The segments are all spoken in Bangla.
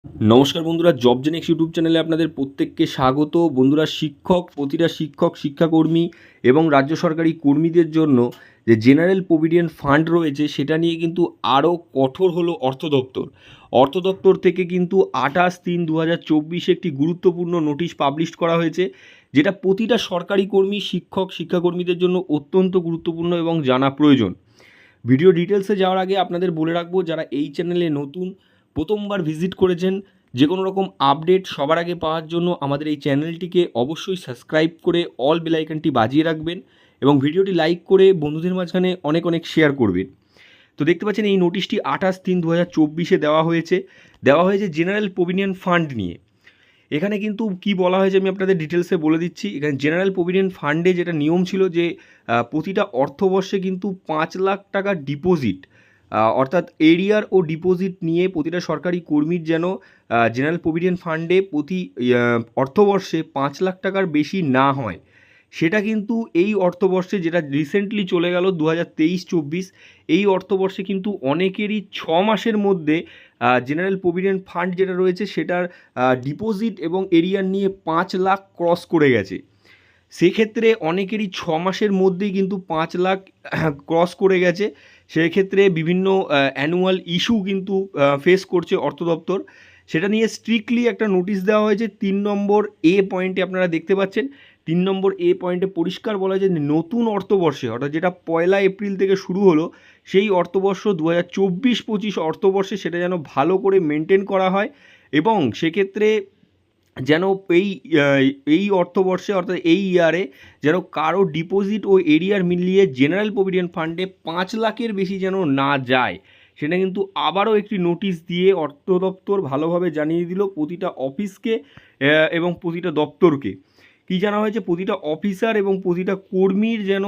নমস্কার বন্ধুরা, জব জেনেক্স ইউটিউব চ্যানেলে আপনাদের প্রত্যেককে স্বাগত। বন্ধুরা, প্রতিটা শিক্ষক, শিক্ষাকর্মী এবং রাজ্য সরকারি কর্মীদের জন্য যে জেনারেল প্রভিডেন্ট ফান্ড রয়েছে সেটা নিয়ে কিন্তু আরও কঠোর হলো অর্থ দপ্তর। অর্থ দপ্তর থেকে কিন্তু 28/3/2024 একটি গুরুত্বপূর্ণ নোটিশ পাবলিশ করা হয়েছে, যেটা প্রতিটা সরকারি কর্মী, শিক্ষক, শিক্ষাকর্মীদের জন্য অত্যন্ত গুরুত্বপূর্ণ এবং জানা প্রয়োজন। ভিডিও ডিটেলসে যাওয়ার আগে আপনাদের বলে রাখবো, যারা এই চ্যানেলে নতুন, প্রথমবার ভিজিট করেছেন, যে কোনো রকম আপডেট সবার আগে পাওয়ার জন্য আমাদের এই চ্যানেলটিকে অবশ্যই সাবস্ক্রাইব করে অল বেল আইকনটি বাজিয়ে রাখবেন এবং ভিডিওটি লাইক করে বন্ধুদের মাঝখানে অনেক অনেক শেয়ার করবেন। তো দেখতে পাচ্ছেন এই নোটিশটি 28/3/2024 দেওয়া হয়েছে জেনারেল প্রভিডেন্ট ফান্ড নিয়ে। এখানে কিন্তু কি বলা হয়েছে আমি আপনাদের ডিটেলসে বলে দিচ্ছি। এখানে জেনারেল প্রভিডেন্ট ফান্ডে যেটা নিয়ম ছিল যে প্রতিটা অর্থবর্ষে কিন্তু 5 লাখ টাকা ডিপোজিট, অর্থাৎ এরিয়ার ও ডিপোজিট নিয়ে প্রতিটা সরকারি কর্মীর যেন জেনারেল প্রভিডেন্ট ফান্ডে প্রতি অর্থবর্ষে 5 লাখ টাকার বেশি না হয়। সেটা কিন্তু এই অর্থবর্ষে, যেটা রিসেন্টলি চলে গেল 2023-24, এই অর্থবর্ষে কিন্তু অনেকেরই 6 মাসের মধ্যে জেনারেল প্রভিডেন্ট ফান্ড যেটা রয়েছে সেটার ডিপোজিট এবং এরিয়ার নিয়ে 5 লাখ ক্রস করে গেছে। সেক্ষেত্রে অনেকেরই 6 মাসের মধ্যেই কিন্তু 5 লাখ ক্রস করে গেছে। সেক্ষেত্রে বিভিন্ন অ্যানুয়াল ইস্যু কিন্তু ফেস করছে অর্থ দপ্তর। সেটা নিয়ে স্ট্রিক্টলি একটা নোটিশ দেওয়া হয়েছে। 3 নম্বর এ পয়েন্টে আপনারা দেখতে পাচ্ছেন, 3 নম্বর এ পয়েন্টে পরিষ্কার বলা হয়েছে নতুন অর্থবর্ষে, অর্থাৎ যেটা 1 এপ্রিল থেকে শুরু হলো, সেই অর্থবর্ষ 2024-25 অর্থবর্ষে সেটা যেন ভালো করে মেনটেন করা হয় এবং সেক্ষেত্রে যেন এই অর্থবর্ষে, অর্থাৎ এই ইয়ারে যেন কারো ডিপোজিট ও এরিয়ার মিলিয়ে জেনারেল প্রভিডেন্ট ফান্ডে 5 লাখের বেশি যেন না যায়। সেটা কিন্তু আবারও একটি নোটিশ দিয়ে অর্থ দপ্তর ভালোভাবে জানিয়ে দিল প্রতিটা অফিসকে এবং প্রতিটা দপ্তরকে। কী জানা হয়েছে, প্রতিটা অফিসার এবং প্রতিটা কর্মীর যেন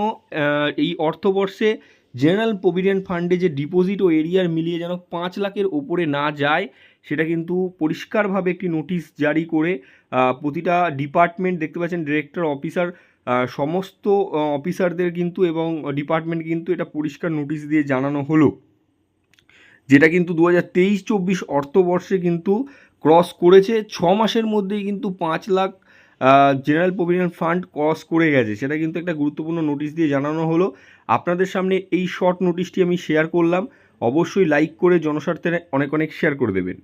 এই অর্থবর্ষে জেনারেল প্রভিডেন্ট ফান্ডে যে ডিপোজিট ও এরিয়ার মিলিয়ে যেন 5 লাখের ওপরে না যায়, সেটা কিন্তু পরিষ্কারভাবে একটি নোটিশ জারি করে প্রতিটা ডিপার্টমেন্ট, দেখতে পাচ্ছেন ডিরেক্টর অফিসার, সমস্ত অফিসারদের কিন্তু এবং ডিপার্টমেন্ট কিন্তু এটা পরিষ্কার নোটিশ দিয়ে জানানো হলো, যেটা কিন্তু 2023-24 অর্থবর্ষে কিন্তু ক্রস করেছে। 6 মাসের মধ্যেই কিন্তু 5 lakh general provident fund cross করে গেছে। সেটা কিন্তু একটা গুরুত্বপূর্ণ নোটিশ দিয়ে জানানো হলো। আপনাদের সামনে এই শর্ট নোটিশটি আমি শেয়ার করলাম। অবশ্যই লাইক করে জনস্বার্থে অনেক অনেক শেয়ার করে দেবেন।